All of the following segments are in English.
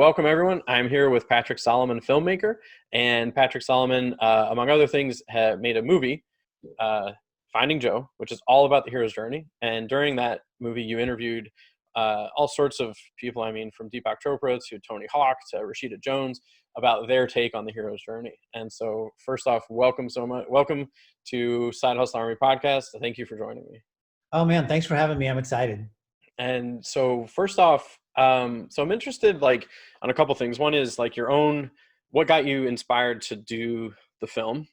welcome everyone. I'm here with Patrick Solomon, filmmaker, and Patrick Solomon, among other things, made a movie, Finding Joe, which is all about the hero's journey. And during that movie, you interviewed all sorts of people. I mean, from Deepak Chopra to Tony Hawk to Rahida Jones about their take on the hero's journey. And so, first off, welcome so much. Welcome to Side Hustle Army Podcast. Thank you for joining me. Oh man, thanks for having me. I'm excited. And so first off, so I'm interested on a couple things. One is what got you inspired to do the film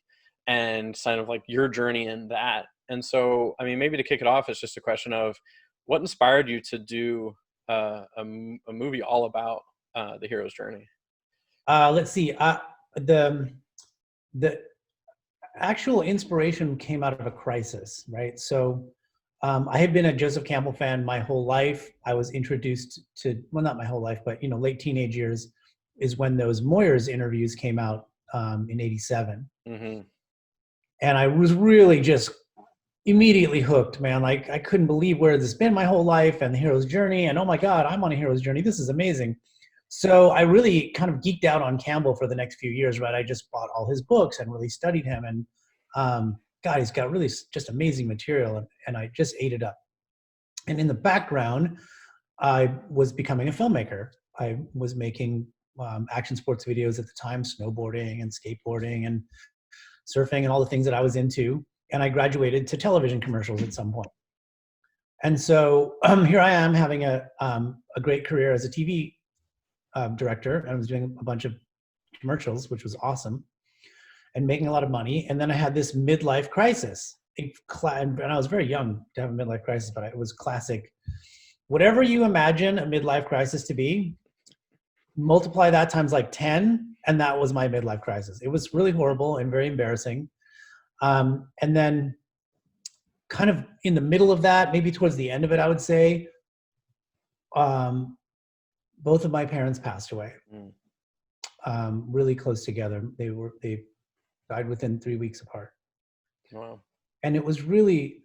and kind of like your journey in that. And so, I mean, maybe to kick it off, it's just a question of what inspired you to do a movie all about the hero's journey? Let's see. The actual inspiration came out of a crisis, right? So I had been a Joseph Campbell fan my whole life. I was introduced to, well, not my whole life, but late teenage years is when those Moyers interviews came out in '87. Mm-hmm. And I was really just immediately hooked, man. Like I couldn't believe where this has been my whole life and the hero's journey. And oh my God, I'm on a hero's journey. This is amazing. So I really kind of geeked out on Campbell for the next few years, right? I just bought all his books and really studied him. And God, he's got really just amazing material, and I just ate it up. And in the background, I was becoming a filmmaker. I was making action sports videos at the time, snowboarding and skateboarding and surfing and all the things that I was into. And I graduated to television commercials at some point. And so here I am having a great career as a TV director. I was doing a bunch of commercials, which was awesome, and making a lot of money. And then I had this midlife crisis. And I was very young to have a midlife crisis, but it was classic. Whatever you imagine a midlife crisis to be, multiply that times like 10, and that was my midlife crisis. It was really horrible and very embarrassing. And then kind of in the middle of that, maybe towards the end of it, I would say, both of my parents passed away, really close together. They died within 3 weeks apart. Wow. And it was really,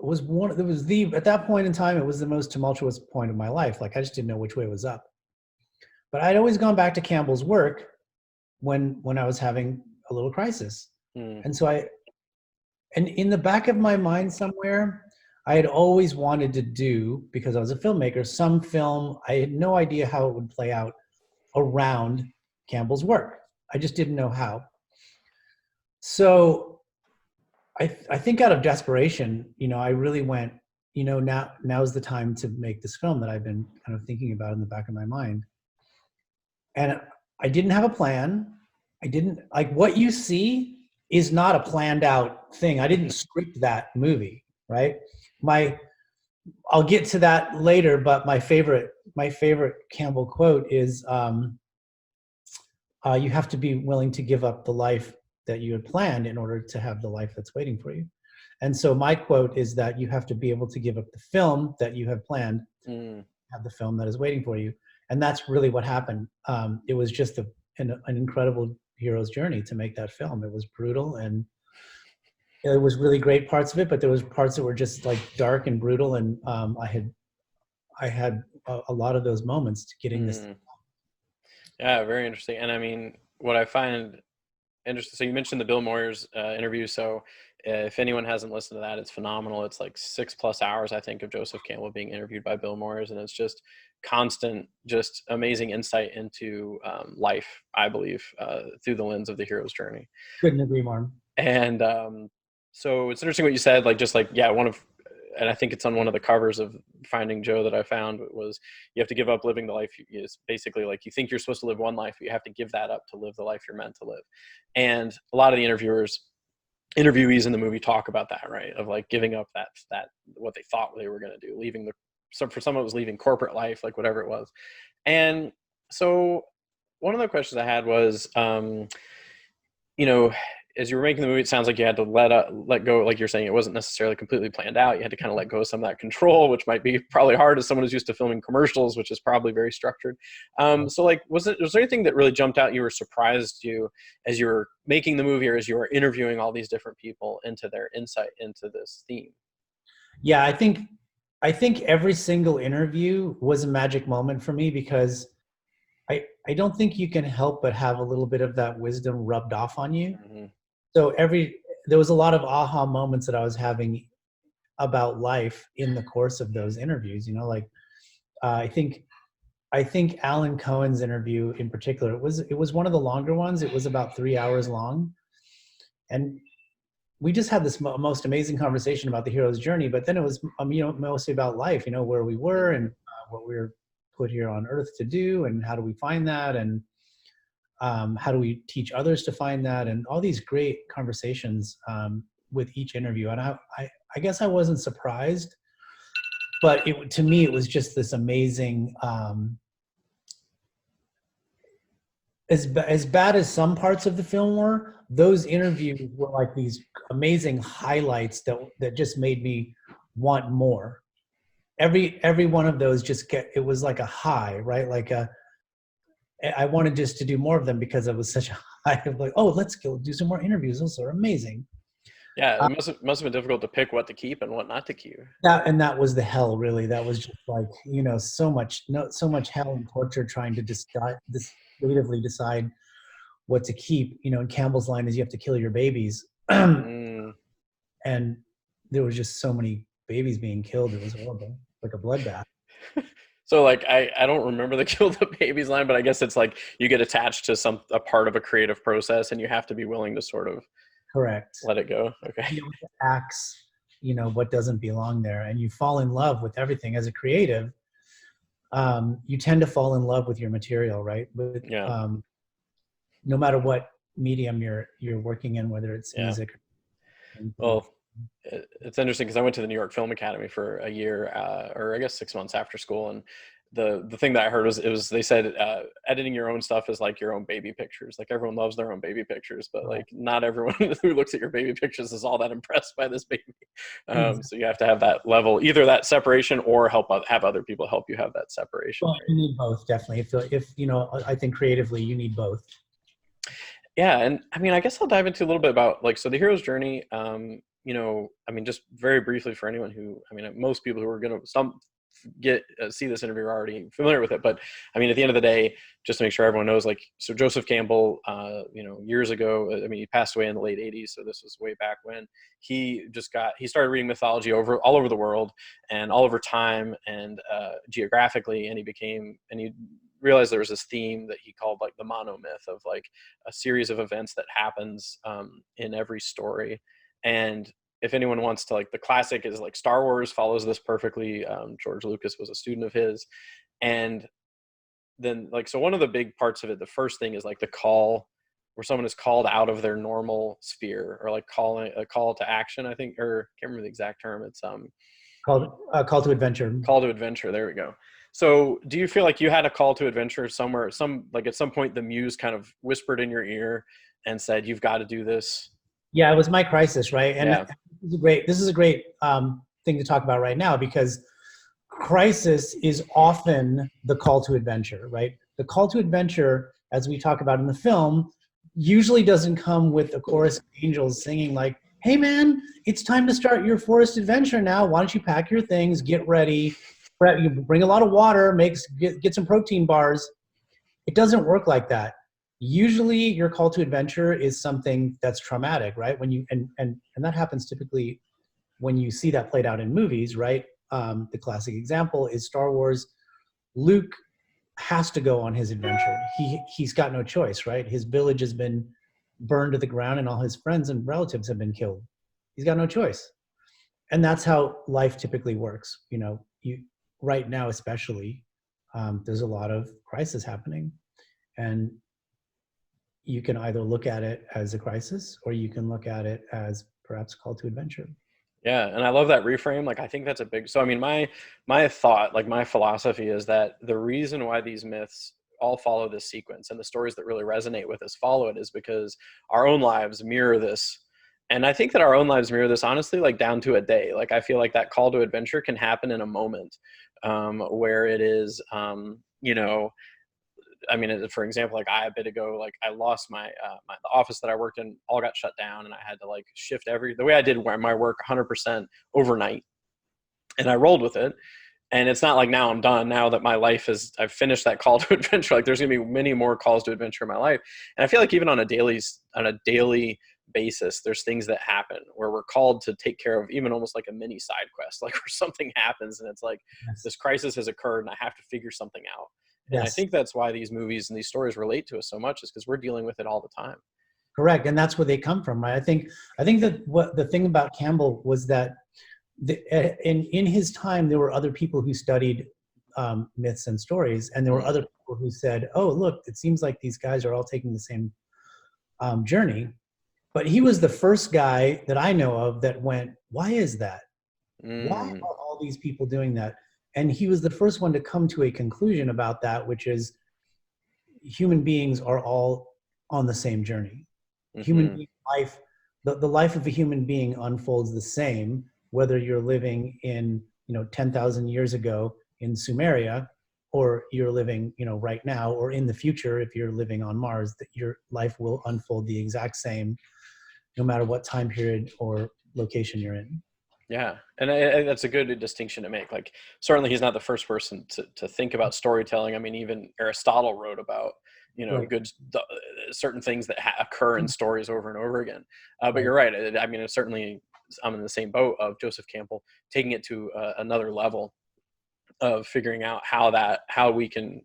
at that point in time, it was the most tumultuous point of my life. Like I just didn't know which way was up. But I'd always gone back to Campbell's work when I was having a little crisis. And so and in the back of my mind somewhere, I had always wanted to do, because I was a filmmaker, some film. I had no idea how it would play out around Campbell's work. I just didn't know how. So I think out of desperation, I really went, now's the time to make this film that I've been kind of thinking about in the back of my mind. And I didn't have a plan. What you see is not a planned out thing. I didn't script that movie, right? I'll get to that later, but my favorite Campbell quote is, you have to be willing to give up the life that you had planned in order to have the life that's waiting for you. And so my quote is that you have to be able to give up the film that you have planned, have the film that is waiting for you. And that's really what happened. It was just an incredible hero's journey to make that film. It was brutal, and it was really great parts of it, but there was parts that were just like dark and brutal. And I had a lot of those moments to getting this. Yeah, very interesting. And I mean, what I find interesting, so you mentioned the Bill Moyers interview. So if anyone hasn't listened to that, it's phenomenal. It's like 6+ hours, I think, of Joseph Campbell being interviewed by Bill Moyers. And it's just constant, just amazing insight into life, I believe, through the lens of the hero's journey. Couldn't agree more. And so it's interesting what you said, and I think it's on one of the covers of Finding Joe that I found, was you have to give up living the life. It's basically like you think you're supposed to live one life, but you have to give that up to live the life you're meant to live. And a lot of the interviewees in the movie talk about that, right? Of like giving up that what they thought they were going to do, for some it was leaving corporate life, like whatever it was. And so one of the questions I had was, as you were making the movie, it sounds like you had to let go, like you're saying, it wasn't necessarily completely planned out. You had to kind of let go of some of that control, which might be probably hard as someone who's used to filming commercials, which is probably very structured. So like, was there anything that really jumped out, you were surprised you as you were making the movie, or as you were interviewing all these different people into their insight into this theme? Yeah, I think every single interview was a magic moment for me, because I don't think you can help but have a little bit of that wisdom rubbed off on you. Hmm. So there was a lot of aha moments that I was having about life in the course of those interviews. You know, like uh, I think I think Alan Cohen's interview in particular, it was one of the longer ones. It was about 3 hours long, and we just had this most amazing conversation about the hero's journey. But then it was, mostly about life. You know, where we were and what we were put here on Earth to do, and how do we find that, and how do we teach others to find that, and all these great conversations with each interview. And I guess I wasn't surprised, but to me, it was just this amazing. As bad as some parts of the film were, those interviews were like these amazing highlights that just made me want more. Every one of those it was like a high, right? I wanted just to do more of them because it was such a high of like, oh, let's go do some more interviews. Those are amazing. Yeah, Uh, it must have been difficult to pick what to keep and what not to keep. that was the hell, really. That was just like, so much, no, so much hell and torture trying to decide this creatively decide what to keep. And Campbell's line is you have to kill your babies. Mm. And there was just so many babies being killed. It was horrible, like a bloodbath. So like I don't remember the kill the babies line, but I guess it's like you get attached to a part of a creative process and you have to be willing to sort of Correct. let it go. Okay. You know, what acts, what doesn't belong there, and you fall in love with everything as a creative. You tend to fall in love with your material, right? With Yeah. no matter what medium you're working in, whether it's Yeah. music or Well, it's interesting because I went to the New York Film Academy for a year, or I guess 6 months after school, and the thing that I heard was they said editing your own stuff is like your own baby pictures. Like everyone loves their own baby pictures, but like not everyone who looks at your baby pictures is all that impressed by this baby. So you have to have that level, either that separation or have other people help you have that separation. Well, Right? you need both, definitely. If I think creatively, you need both. Yeah, and I mean, I guess I'll dive into a little bit about like so the hero's journey. I mean, just very briefly for anyone who, I mean, most people who are going to see this interview are already familiar with it, but I mean, at the end of the day, just to make sure everyone knows, like, so Joseph Campbell, years ago, I mean, he passed away in the late '80s, so this was way back when he started reading mythology all over the world and all over time and geographically, and he realized there was this theme that he called like the monomyth of like a series of events that happens in every story. And if anyone wants to, like, the classic is like Star Wars follows this perfectly. George Lucas was a student of his. And then like, so one of the big parts of it, the first thing is like the call where someone is called out of their normal sphere, or like calling a call to action, I think, or I can't remember the exact term. It's Call to adventure. call to adventure. There we go. So do you feel like you had a call to adventure somewhere, at some point the muse kind of whispered in your ear and said, you've got to do this? Yeah, it was my crisis, right? And Yeah. this is a great thing to talk about right now, because crisis is often the call to adventure, right? The call to adventure, as we talk about in the film, usually doesn't come with a chorus of angels singing like, "Hey man, it's time to start your forest adventure now. Why don't you pack your things, get ready, you bring a lot of water, get some protein bars." It doesn't work like that. Usually your call to adventure is something that's traumatic, right? When you and that happens typically when you see that played out in movies, right? The classic example is Star Wars. Luke has to go on his adventure. He's got no choice, right? His village has been burned to the ground and all his friends and relatives have been killed. He's got no choice. And that's how life typically works. You right now especially, there's a lot of crisis happening, and you can either look at it as a crisis or you can look at it as perhaps a call to adventure. Yeah, and I love that reframe. Like, I think that's a big. So, I mean, my thought, like my philosophy, is that the reason why these myths all follow this sequence and the stories that really resonate with us follow it is because our own lives mirror this. And I think that our own lives mirror this, honestly, like down to a day. Like, I feel like that call to adventure can happen in a moment, where it is, I mean, for example, like a bit ago, like I lost the office that I worked in all got shut down, and I had to like shift the way I did my work 100% overnight, and I rolled with it. And it's not like now I'm done. Now that my life is, I've finished that call to adventure. Like there's gonna be many more calls to adventure in my life. And I feel like even on a daily basis, there's things that happen where we're called to take care of even almost like a mini side quest, like where something happens and it's like Yes. this crisis has occurred and I have to figure something out. And I Yes. think that's why these movies and these stories relate to us so much, is because we're dealing with it all the time. Correct. And that's where they come from, right? I think that what the thing about Campbell was that in his time, there were other people who studied myths and stories, and there were Mm. other people who said, "Oh, look, it seems like these guys are all taking the same journey." But he was the first guy that I know of that went, "Why is that? Why Mm. are all these people doing that?" And he was the first one to come to a conclusion about that, which is human beings are all on the same journey. Human Hmm. being life, the life of a human being unfolds the same, whether you're living in, 10,000 years ago in Sumeria, or you're living, right now, or in the future, if you're living on Mars, that your life will unfold the exact same, no matter what time period or location you're in. Yeah, and that's a good distinction to make. Like, certainly, he's not the first person to think about storytelling. I mean, even Aristotle wrote about Right, good certain things that occur in stories over and over again. But right, you're right. I mean, it's certainly, I'm in the same boat of Joseph Campbell taking it to another level of figuring out how we can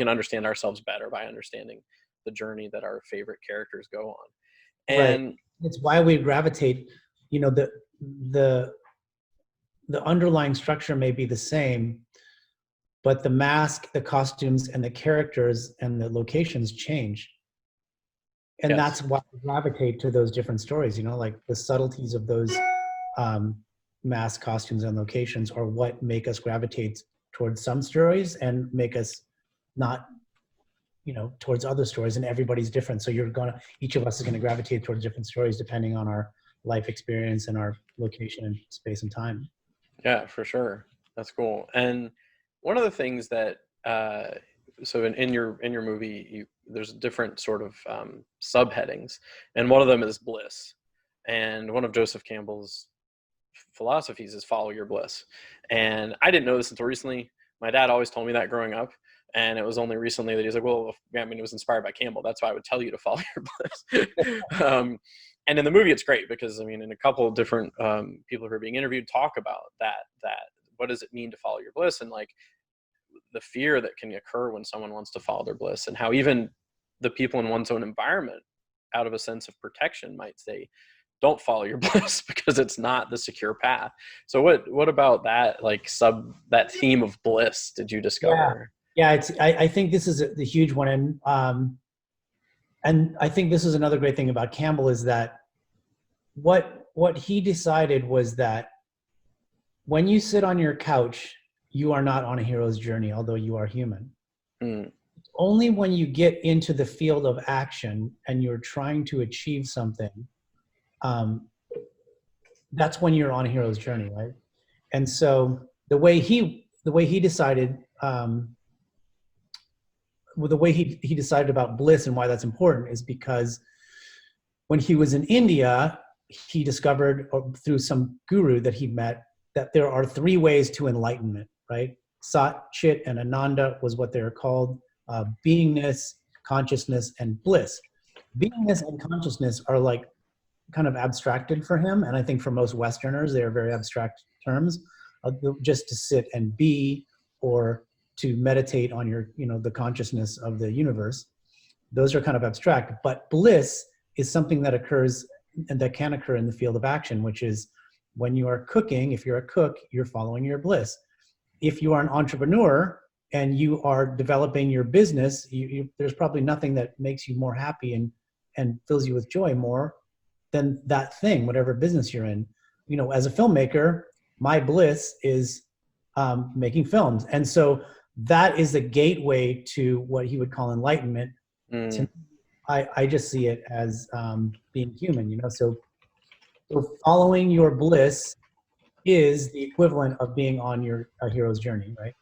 understand ourselves better by understanding the journey that our favorite characters go on. right. And It's why we gravitate. The the underlying structure may be the same, but the mask, the costumes, and the characters and the locations change. And yes, that's why we gravitate to those different stories, like the subtleties of those um, mask, costumes, and locations are what make us gravitate towards some stories and make us not, towards other stories. And everybody's different. So each of us is going to gravitate towards different stories depending on our life experience and our location and space and time. yeah, for sure. That's cool. And one of the things that so in your movie, there's different sort of subheadings, and one of them is bliss. And one of Joseph Campbell's philosophies is follow your bliss. And I didn't know this until recently. My dad always told me that growing up. And it was only recently that he's like, well, yeah, I mean, it was inspired by Campbell. That's why I would tell you to follow your bliss. And in the movie, it's great because, I mean, in a couple of different people who are being interviewed talk about that what does it mean to follow your bliss, and like the fear that can occur when someone wants to follow their bliss, and how even the people in one's own environment, out of a sense of protection, might say, don't follow your bliss because it's not the secure path. So what about that, like that theme of bliss did you Yeah. discover? Yeah. I think this is the huge one. And I think this is another great thing about Campbell is that what he decided was that when you sit on your couch, you are not on a hero's journey, although you are human. Mm. Only when you get into the field of action and you're trying to achieve something, um, that's when you're on a hero's journey, right? And so the way he decided, well, the way he decided about bliss and why that's important is because when he was in India, he discovered through some guru that he met that there are three ways to enlightenment, right? Sat, Chit, and Ananda was what they're called: beingness, consciousness, and bliss. Beingness and consciousness are like kind of abstracted for him, and I think for most Westerners, they are very abstract terms. Just to sit and be, or to meditate on the consciousness of the universe. Those are kind of abstract, but bliss is something that occurs and that can occur in the field of action, which is when you are cooking. If you're a cook, you're following your bliss. If you are an entrepreneur and you are developing your business, there's probably nothing that makes you more happy and fills you with joy more than that thing, whatever business you're in. As a filmmaker, my bliss is making films. And so that is the gateway to what he would call enlightenment. To Mm. I just see it as being human, so following your bliss is the equivalent of being on a hero's journey, right?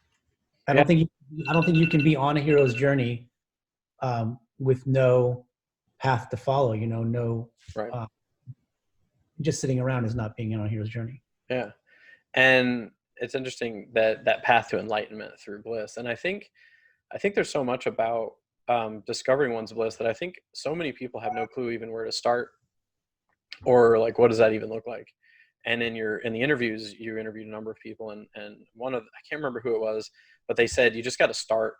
I Yeah, don't think I don't think you can be on a hero's journey with no path to follow. No, right. uh, just sitting around is not being on a hero's journey. Yeah. And it's interesting that that path to enlightenment through bliss. And I think there's so much about discovering one's bliss that I think so many people have no clue even where to start, or like, what does that even look like? And in the interviews, you interviewed a number of people, and one of, I can't remember who it was, but they said you just got to start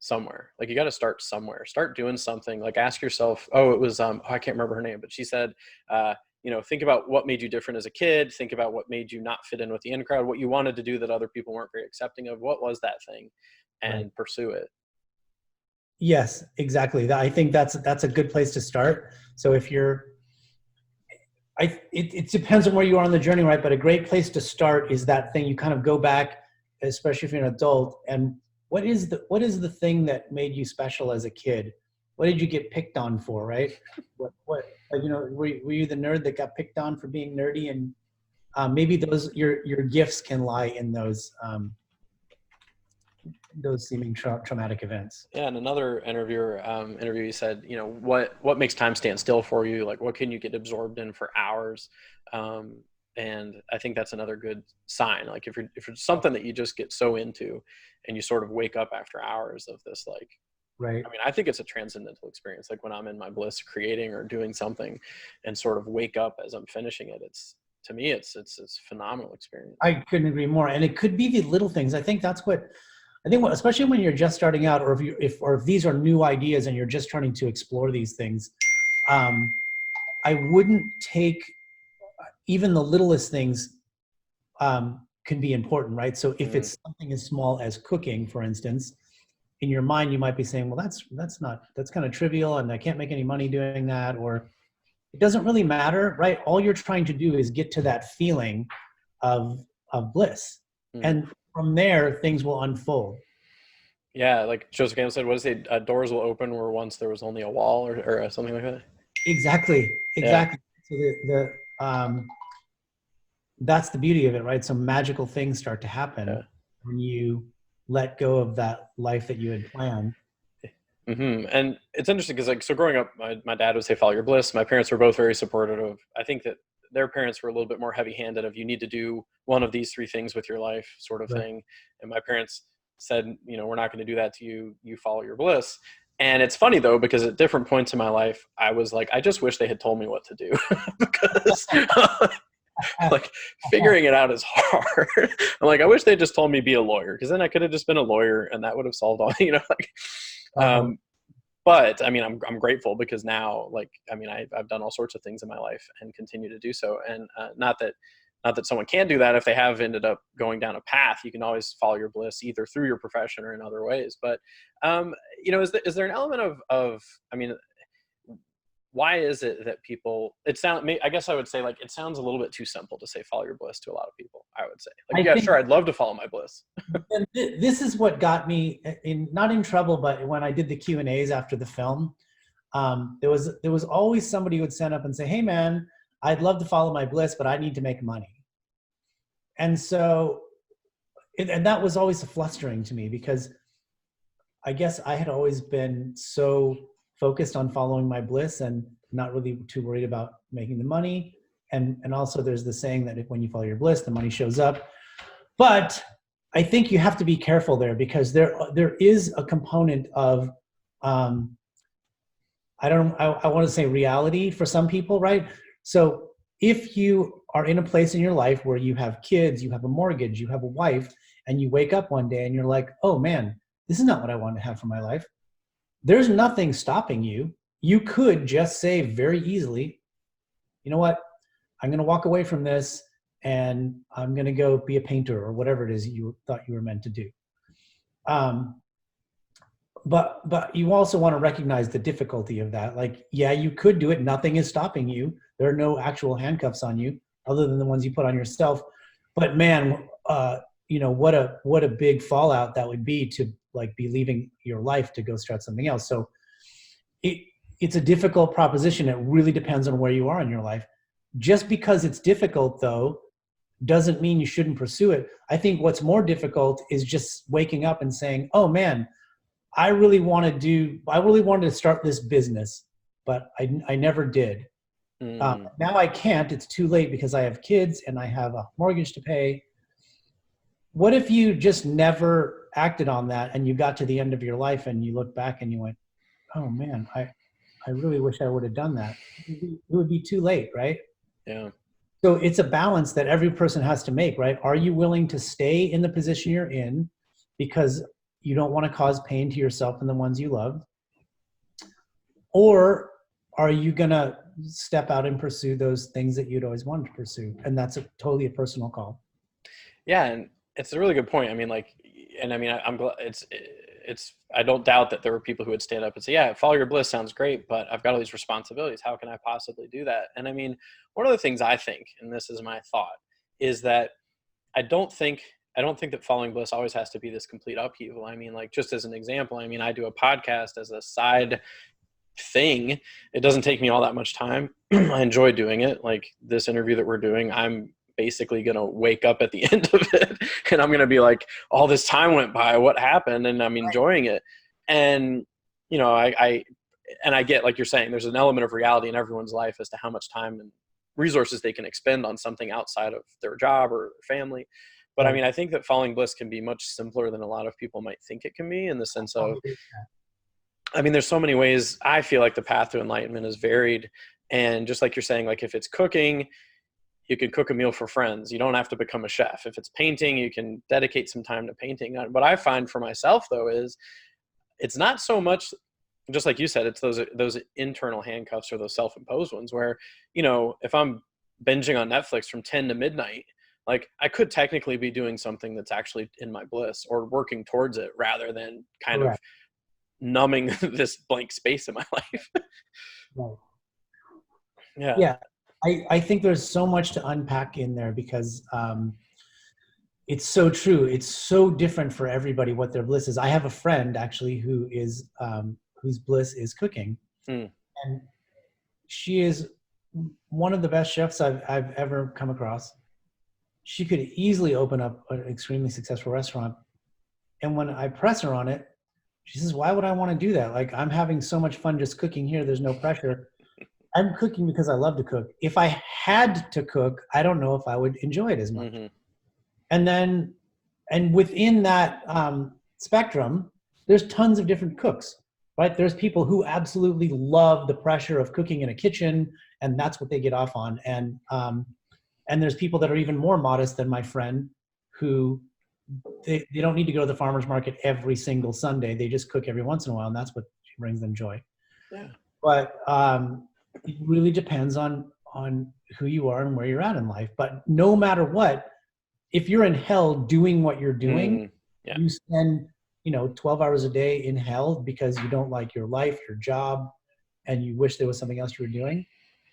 somewhere. Like, you got to start somewhere, start doing something. Like, ask yourself, oh, it was I can't remember her name, but she said, think about what made you different as a kid, think about what made you not fit in with the in crowd, what you wanted to do that other people weren't very accepting of, what was that thing, and Right. pursue it. Yes, exactly. I think that's a good place to start. So if you're, it depends on where you are on the journey, right? But a great place to start is that thing you kind of go back, especially if you're an adult, and what is the thing that made you special as a kid? What did you get picked on for, right? What like, were you the nerd that got picked on for being nerdy? And maybe your gifts can lie in those seeming traumatic events. Yeah, and another interviewee said, what makes time stand still for you? Like, what can you get absorbed in for hours? And I think that's another good sign. Like, if it's something that you just get so into, and you sort of wake up after hours of this, like, Right. I mean, I think it's a transcendental experience. Like, when I'm in my bliss creating or doing something, and sort of wake up as I'm finishing it, to me, it's a phenomenal experience. I couldn't agree more. And it could be the little things. Especially when you're just starting out, or if these are new ideas and you're just trying to explore these things, I wouldn't take even the littlest things can be important, right? So if it's something as small as cooking, for instance, in your mind, you might be saying, well, that's kind of trivial and I can't make any money doing that, or it doesn't really matter, right? All you're trying to do is get to that feeling of bliss. And from there, things will unfold. Yeah, like Joseph Campbell said, what is it? Doors will open where once there was only a wall, or something like that. Exactly. Yeah. So that's the beauty of it, right? Some magical things start to happen Yeah. when you let go of that life that you had planned. And it's interesting because, like, so growing up, my dad would say, follow your bliss. My parents were both very supportive of, I think that their parents were a little bit more heavy handed of, you need to do one of these three things with your life, sort of Right. thing. And my parents said, we're not going to do that to you. You follow your bliss. And it's funny though, because at different points in my life, I was like, I just wish they had told me what to do because like, figuring it out is hard. I'm like, I wish they just told me be a lawyer, because then I could have just been a lawyer and that would have solved all, like, but I mean, I'm grateful because now, like, I mean, I've done all sorts of things in my life and continue to do so. And not that someone can't do that. If they have ended up going down a path, you can always follow your bliss either through your profession or in other ways. But, is there an element of, I mean, why is it that people, I guess I would say, like, it sounds a little bit too simple to say follow your bliss to a lot of people. I would say, like, I yeah, think sure, I'd love to follow my bliss. and this is what got me not in trouble, but when I did the Q&As after the film, there was always somebody who would stand up and say, hey man, I'd love to follow my bliss, but I need to make money. And so, and that was always flustering to me, because I guess I had always been so focused on following my bliss and not really too worried about making the money. And also there's the saying that when you follow your bliss, the money shows up. But I think you have to be careful there, because there is a component of, I want to say reality for some people, right? So if you are in a place in your life where you have kids, you have a mortgage, you have a wife, and you wake up one day and you're like, oh man, this is not what I want to have for my life. There's nothing stopping you. You could just say very easily, you know what, I'm going to walk away from this and I'm going to go be a painter or whatever it is you thought you were meant to do. But you also want to recognize the difficulty of that. Like, yeah, you could do it. Nothing is stopping you. There are no actual handcuffs on you other than the ones you put on yourself. But man, what a big fallout that would be to, like, be leaving your life to go start something else. So it's a difficult proposition. It really depends on where you are in your life. Just because it's difficult, though, doesn't mean you shouldn't pursue it. I think what's more difficult is just waking up and saying, oh man, I really wanted to start this business, but I never did. Now I can't. It's too late because I have kids and I have a mortgage to pay. what if you just never acted on that and you got to the end of your life and you look back and you went, oh man, I really wish I would have done that. It would be too late, right? Yeah. So it's a balance that every person has to make, right? Are you willing to stay in the position you're in because you don't want to cause pain to yourself and the ones you love? Or are you going to step out and pursue those things that you'd always wanted to pursue? And that's totally a personal call. Yeah, and it's a really good point. I mean, like, and I mean, I'm glad I don't doubt that there were people who would stand up and say, yeah, follow your bliss sounds great, but I've got all these responsibilities. How can I possibly do that? And I mean, one of the things I think, and this is my thought, is that I don't think I don't think that following bliss always has to be this complete upheaval. I mean, like, just as an example, I mean, I do a podcast as a side thing. It doesn't take me all that much time. I enjoy doing it. Like this interview that we're doing, I'm basically going to wake up at the end of it and I'm going to be like, all this time went by, what happened? And I'm enjoying it. And, you know, I get, like you're saying, there's an element of reality in everyone's life as to how much time and resources they can expend on something outside of their job or their family. But I mean, I think that following bliss can be much simpler than a lot of people might think it can be, in the sense of, I mean, there's so many ways. I feel like the path to enlightenment is varied. And just like you're saying, like if it's cooking, you can cook a meal for friends. You don't have to become a chef. If it's painting, you can dedicate some time to painting. What I find for myself though is it's not so much, just like you said, it's those internal handcuffs or those self-imposed ones where, you know, if I'm binging on Netflix from 10 to midnight, like I could technically be doing something that's actually in my bliss or working towards it, rather than kind of numbing this blank space in my life. Right. Yeah. Yeah. I think there's so much to unpack in there because it's so true. It's so different for everybody what their bliss is. I have a friend actually who is whose bliss is cooking, Hmm. and she is one of the best chefs I've ever come across. She could easily open up an extremely successful restaurant, and when I press her on it, she says, "Why would I want to do that? Like I'm having so much fun just cooking here. There's no pressure. I'm cooking because I love to cook. If I had to cook, I don't know if I would enjoy it as much." Mm-hmm. And within that spectrum, there's tons of different cooks, right? There's people who absolutely love the pressure of cooking in a kitchen, and that's what they get off on. And there's people that are even more modest than my friend, who they don't need to go to the farmer's market every single Sunday. They just cook every once in a while, and that's what brings them joy. Yeah. But it really depends on who you are and where you're at in life. But no matter what, if you're in hell doing what you're doing, Yeah. you spend 12 hours a day in hell because you don't like your life, your job, and you wish there was something else you were doing,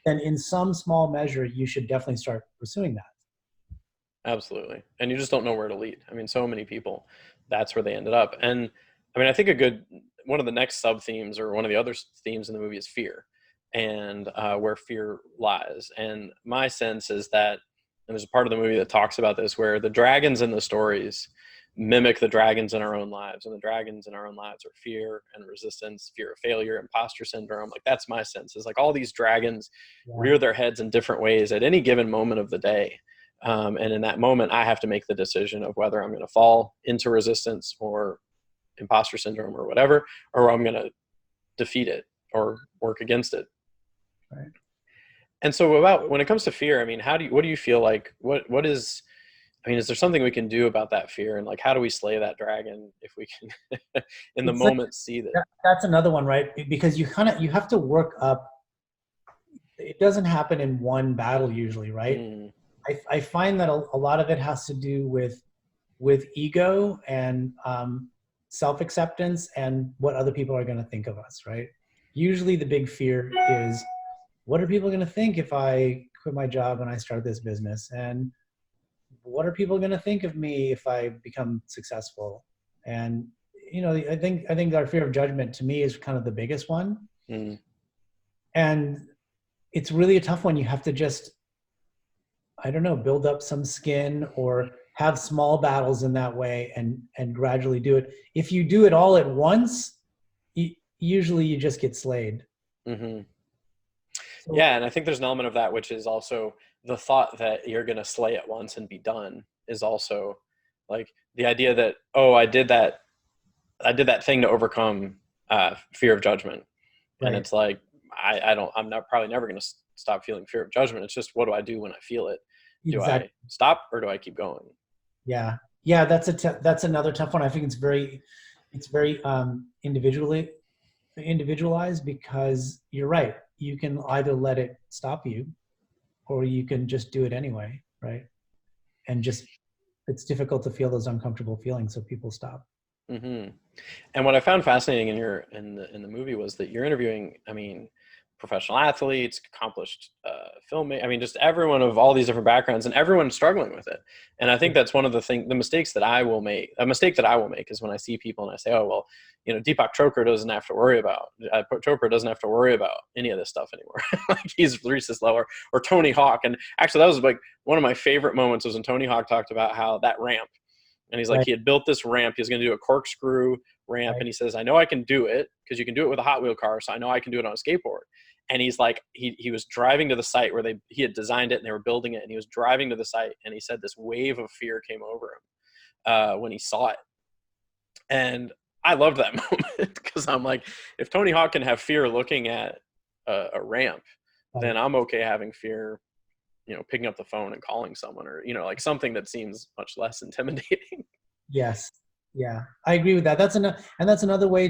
then in some small measure, you should definitely start pursuing that. Absolutely. And you just don't know where to lead. I mean, so many people, that's where they ended up. And I mean, I think one of the next sub themes, or one of the other themes in the movie, is fear, and where fear lies. And my sense is that, and there's a part of the movie that talks about this, where the dragons in the stories mimic the dragons in our own lives. And the dragons in our own lives are fear and resistance, fear of failure, imposter syndrome. Like that's my sense, is like all these dragons rear their heads in different ways at any given moment of the day. And in that moment, I have to make the decision of whether I'm going to fall into resistance or imposter syndrome or whatever, or I'm going to defeat it or work against it. Right. And so about when it comes to fear, I mean, what do you feel like, what is, I mean, is there something we can do about that fear? And like, how do we slay that dragon if we can in the It's like, moment see that? that's another one, right? Because you have to work up. It doesn't happen in one battle usually, right? Mm, I find that a lot of it has to do with ego and self-acceptance and what other people are going to think of us, right? Usually the big fear is, what are people going to think if I quit my job and I start this business? And what are people going to think of me if I become successful? And I think our fear of judgment, to me, is kind of the biggest one. mm, And it's really a tough one. You have to just, I don't know, build up some skin or have small battles in that way and gradually do it. If you do it all at once, usually you just get slayed. mm-hmm. So, Yeah, and I think there's an element of that, which is also the thought that you're going to slay it once and be done, is also Like the idea that, oh, I did that thing to overcome fear of judgment, and Right. it's like I'm not probably never going to stop feeling fear of judgment. It's just, what do I do when I feel it? Do I Exactly. stop or do I keep going? Yeah. Yeah. That's another tough one. I think it's very individualized, because you're right. You can either let it stop you, or you can just do it anyway. Right. And just, it's difficult to feel those uncomfortable feelings. So people stop. Hmm. And what I found fascinating in the movie was that you're interviewing, I mean, professional athletes, accomplished filmmakers. I mean, just everyone of all these different backgrounds, and everyone's struggling with it. And I think that's one of the mistakes that I will make. A mistake that I will make is when I see people and I say, "Oh, well, Deepak Chopra doesn't have to worry about any of this stuff anymore. Like, he's reached this level." Or Tony Hawk. And actually, that was like one of my favorite moments, was when Tony Hawk talked about how that ramp, and he's like, Right. he had built this ramp. He was going to do a corkscrew ramp, Right. and he says, "I know I can do it because you can do it with a Hot Wheel car, so I know I can do it on a skateboard." And he's like, he was driving to the site where he had designed it and they were building it, and he was driving to the site, and he said this wave of fear came over him when he saw it. And I loved that moment, because I'm like, if Tony Hawk can have fear looking at a ramp, then Right. I'm okay having fear, picking up the phone and calling someone, or like something that seems much less intimidating. Yes. Yeah. I agree with that. That's another way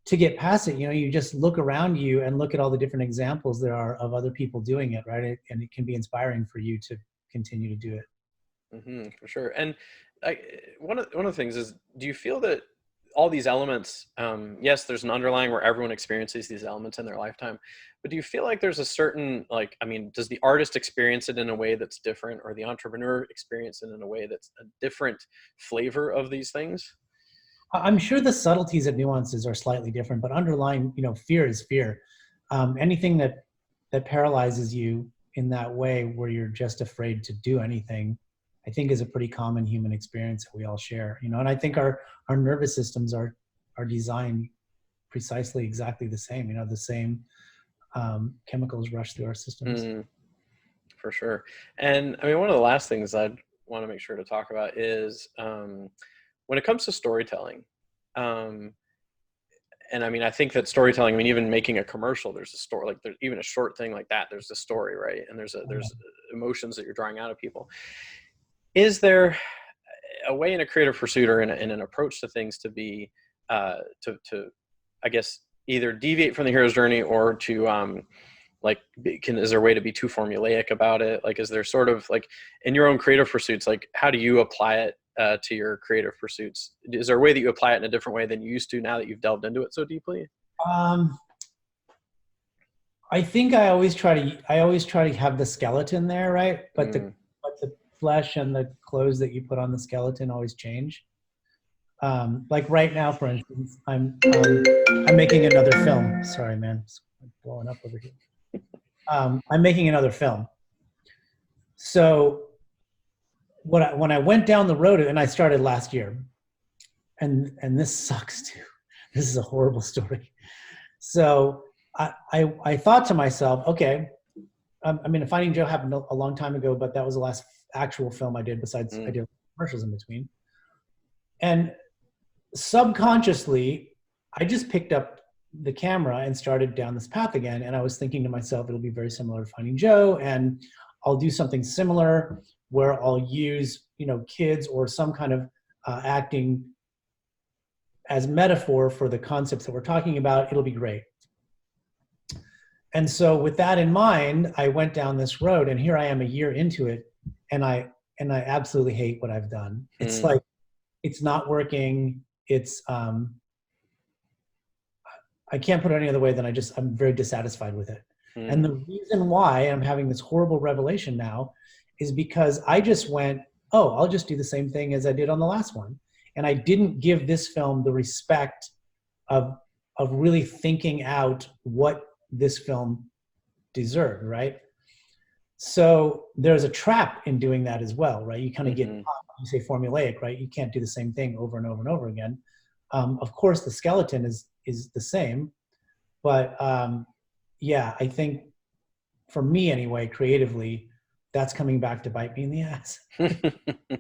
to get past it. You just look around you and look at all the different examples there are of other people doing it, right? And it can be inspiring for you to continue to do it. For sure. And I, one of the things is, do you feel that all these elements, yes, there's an underlying where everyone experiences these elements in their lifetime, but do you feel like there's a certain, like, I mean, does the artist experience it in a way that's different, or the entrepreneur experience it in a way that's a different flavor of these things? I'm sure the subtleties and nuances are slightly different, but underlying, fear is fear. Anything that paralyzes you in that way, where you're just afraid to do anything, I think is a pretty common human experience that we all share. And I think our nervous systems are designed precisely exactly the same. The same chemicals rush through our systems. Mm, for sure. And I mean, one of the last things I'd want to make sure to talk about is, when it comes to storytelling. Um, and I mean, I think that storytelling, I mean, even making a commercial, there's a story, like there's even a short thing like that, there's a story, right? And there's emotions that you're drawing out of people. Is there a way in a creative pursuit, or in an approach to things, to be to I guess, either deviate from the hero's journey, or to like, is there a way to be too formulaic about it? Like, is there sort of, like, in your own creative pursuits, like, how do you apply it to your creative pursuits? Is there a way that you apply it in a different way than you used to, now that you've delved into it so deeply? Um, I think I always try to have the skeleton there, right? Mm, But the flesh and the clothes that you put on the skeleton always change. Like right now, for instance, I'm making another film. Sorry, man, it's blowing up over here. I'm making another film. So when I went down the road, and I started last year, and this sucks too. This is a horrible story. So I thought to myself, okay, I mean, Finding Joe happened a long time ago, but that was the last actual film I did. Besides, I mm, did commercials in between. And subconsciously, I just picked up the camera and started down this path again. And I was thinking to myself, it'll be very similar to Finding Joe, and I'll do something similar where I'll use, kids or some kind of acting as metaphor for the concepts that we're talking about. It'll be great. And so with that in mind, I went down this road, and here I am a year into it, and I absolutely hate what I've done. It's mm, like, it's not working. It's I can't put it any other way than I'm very dissatisfied with it. And mm, the reason why I'm having this horrible revelation now is because I just went, oh, I'll just do the same thing as I did on the last one. And I didn't give this film the respect of really thinking out what this film deserved, right? So there's a trap in doing that as well, right? You kind of get, mm-hmm, you say formulaic, right? You can't do the same thing over and over and over again. Of course, the skeleton is the same, but yeah, I think for me anyway, creatively, that's coming back to bite me in the ass. I mean,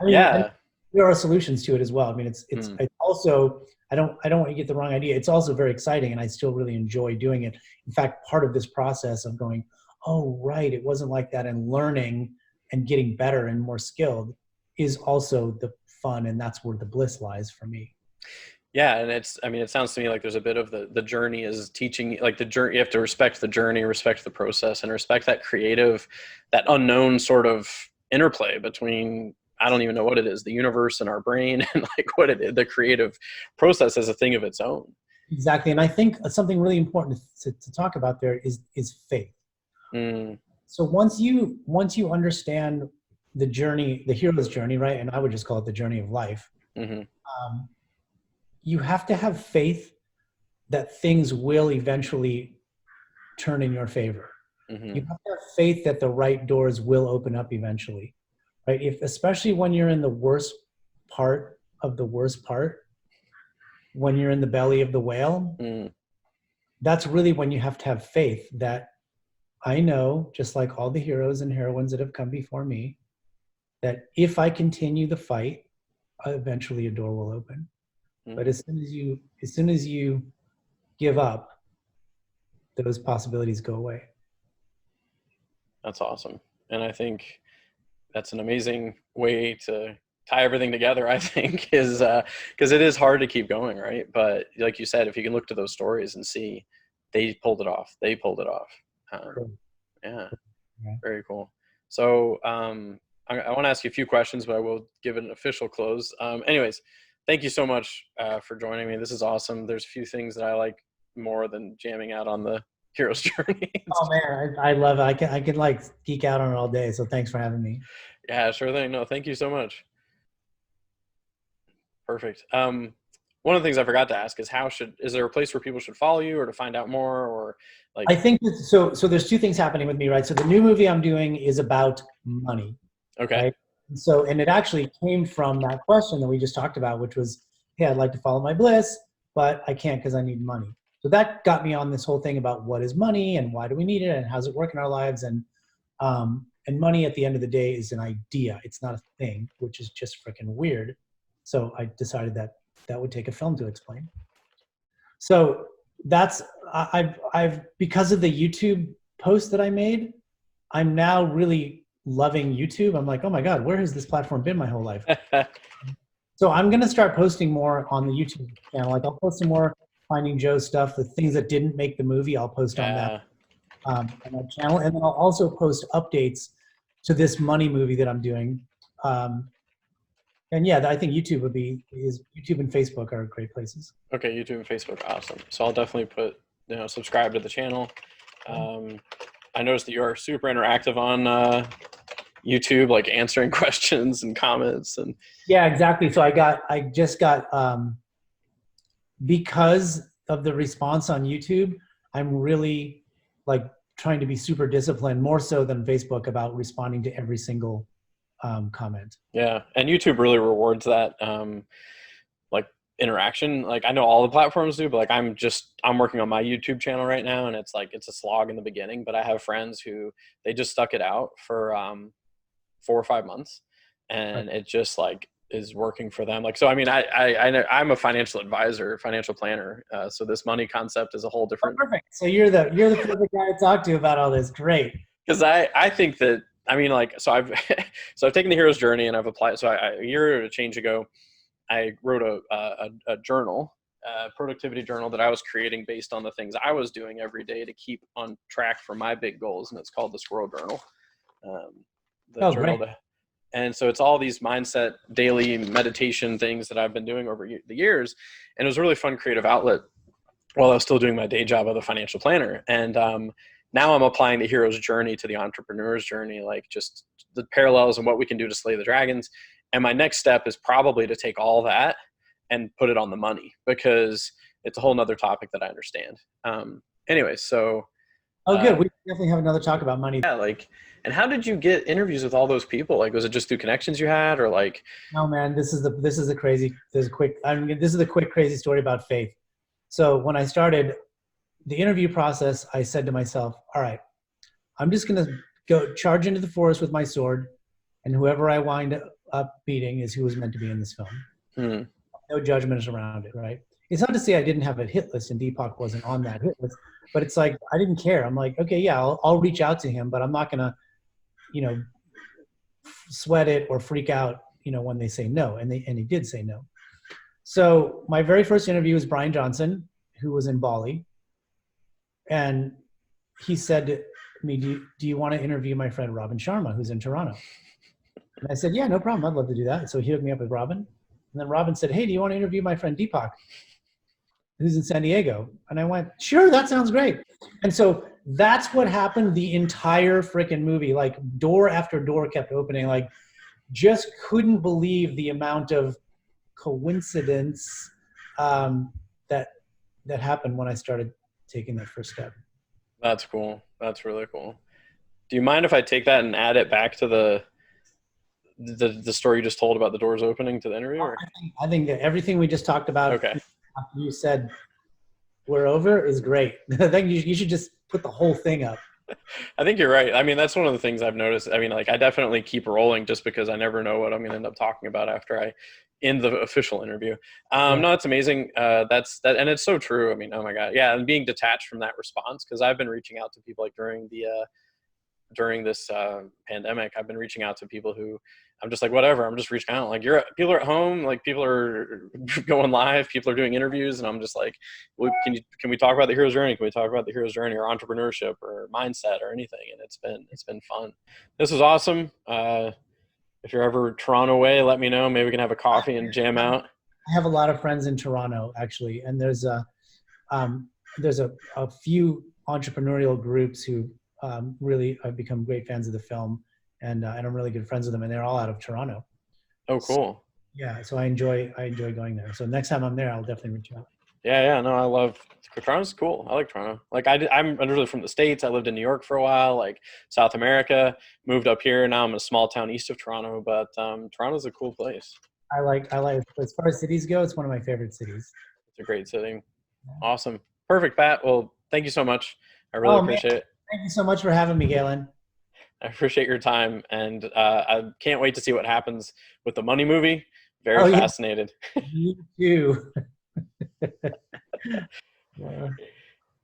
and Yeah. there are solutions to it as well. I mean, it's Mm. also, I don't want you to get the wrong idea. It's also very exciting, and I still really enjoy doing it. In fact, part of this process of going, oh right, it wasn't like that, and learning and getting better and more skilled is also the fun, and that's where the bliss lies for me. Yeah, and I mean, it sounds to me like there's a bit of the journey is teaching, like the journey, you have to respect the journey, respect the process, and respect that creative, that unknown sort of interplay between, I don't even know what it is, the universe and our brain, and like what it is, the creative process as a thing of its own. Exactly, and I think something really important to talk about there is faith. Mm, So once you understand the journey, the hero's journey, right? And I would just call it the journey of life. hmm Um, you have to have faith that things will eventually turn in your favor. You hmm have to have faith that the right doors will open up eventually, right? If especially when you're in the worst part of the worst part, when you're in the belly of the whale, mm, that's really when you have to have faith that I know, just like all the heroes and heroines that have come before me, that if I continue the fight, eventually a door will open. But mm. as soon as you give up, those possibilities go away. That's awesome. And I think that's an amazing way to tie everything together, I think, is because it is hard to keep going, right? But like you said, if you can look to those stories and see they pulled it off, they pulled it off. Um, Cool. yeah, Yeah. very cool. So I want to ask you a few questions, but I will give it an official close. Anyways, thank you so much for joining me. This is awesome. There's a few things that I like more than jamming out on the hero's journey. Oh man, I love it. I can like geek out on it all day. So thanks for having me. Yeah, sure thing. No, thank you so much. Perfect. One of the things I forgot to ask is is there a place where people should follow you or to find out more or like, I think so. There's two things happening with me, right? So the new movie I'm doing is about money, okay. right? So, and it actually came from that question that we just talked about, which was, hey, I'd like to follow my bliss, but I can't because I need money. So that got me on this whole thing about what is money and why do we need it and how does it work in our lives, and money at the end of the day is an idea. It's not a thing, which is just freaking weird. So I decided that that would take a film to explain. So that's I've because of the YouTube post that I made, I'm now really loving YouTube. I'm like, oh my God, where has this platform been my whole life? So I'm gonna start posting more on the YouTube channel. Like I'll post some more Finding Joe stuff, the things that didn't make the movie, I'll post Yeah. on that channel, and then I'll also post updates to this money movie that I'm doing. Um, and yeah, I think YouTube and Facebook are great places. Okay, YouTube and Facebook, awesome. So I'll definitely put, subscribe to the channel. Um, I noticed that you are super interactive on YouTube, like answering questions and comments and Yeah, exactly. So I just got because of the response on YouTube, I'm really like trying to be super disciplined, more so than Facebook, about responding to every single comment. yeah, and YouTube really rewards that like interaction. Like I know all the platforms do, but like I'm working on my YouTube channel right now, and it's like it's a slog in the beginning. But I have friends who they just stuck it out for 4 or 5 months, Right. and it just like is working for them. Like so, I mean, I know I'm a financial advisor, financial planner. So this money concept is a whole Oh, different perfect. So you're the perfect guy to talk to about all this. Great. because I think that I mean like so I've so I've taken the hero's journey and I've applied. So a year and a change ago, I wrote a journal, a productivity journal that I was creating based on the things I was doing every day to keep on track for my big goals, and it's called the Squirrel Journal. Um, the Oh, journal great. to, and so it's all these mindset daily meditation things that I've been doing over the years, and it was a really fun creative outlet while I was still doing my day job of a financial planner. And now I'm applying the hero's journey to the entrepreneur's journey, like just the parallels and what we can do to slay the dragons. And my next step is probably to take all that and put it on the money because it's a whole nother topic that I understand. Anyway, so Oh, good. uh, We definitely have another talk about money. yeah, like, and how did you get interviews with all those people? Like, was it just through connections you had, or like, No, man, this is the quick crazy story about faith. So when I started the interview process, I said to myself, all right, I'm just going to go charge into the forest with my sword, and whoever I wind up beating is who was meant to be in this film. Hmm. No judgments around it, right? It's not to say I didn't have a hit list and Deepak wasn't on that hit list, but it's like I didn't care. I'm like, okay, yeah, I'll reach out to him, but I'm not gonna, you know, sweat it or freak out, when they say no, and he did say no. So my very first interview was Brian Johnson, who was in Bali, and he said to me, "Do you want to interview my friend Robin Sharma, who's in Toronto?" And I said, "Yeah, no problem. I'd love to do that." So he hooked me up with Robin, and then Robin said, "Hey, do you want to interview my friend Deepak, who's in San Diego?" And I went, "Sure, that sounds great." And so that's what happened the entire freaking movie. Like door after door kept opening. Like just couldn't believe the amount of coincidence that happened when I started taking that first step. That's cool. That's really cool. Do you mind if I take that and add it back to the story you just told about the doors opening to the interview? Or? I think that everything we just talked about, Okay. after you said we're over, is great. I think you should just put the whole thing up. I think you're right. I mean, that's one of the things I've noticed. I mean, like I definitely keep rolling just because I never know what I'm going to end up talking about after I end the official interview. Yeah. No, it's amazing. That's that, and it's so true. I mean, oh my god, yeah, and being detached from that response, because I've been reaching out to people like during this pandemic. I've been reaching out to people who I'm just like, whatever. I'm just reaching out. Like people are at home. Like people are going live. People are doing interviews, and I'm just like, well, can we talk about the hero's journey? Can we talk about the hero's journey or entrepreneurship or mindset or anything? And it's been fun. This was awesome. If you're ever Toronto way, let me know. Maybe we can have a coffee and jam out. I have a lot of friends in Toronto actually, and there's a few entrepreneurial groups who really have become great fans of the film, and I'm really good friends with them, and they're all out of Toronto. Oh, cool. Yeah, so I enjoy going there. So next time I'm there, I'll definitely reach out. Yeah. No, I love Toronto's cool. I like Toronto. Like I'm originally from the States. I lived in New York for a while, like South America. Moved up here. Now I'm in a small town east of Toronto, but Toronto's a cool place. I like as far as cities go, it's one of my favorite cities. It's a great city. Awesome. Perfect, Pat. Well, thank you so much. I really appreciate it. Thank you so much for having me, Galen. I appreciate your time, and I can't wait to see what happens with the Money movie. Very fascinated. You too.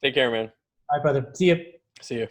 Take care, man. Bye, brother. See you. See you.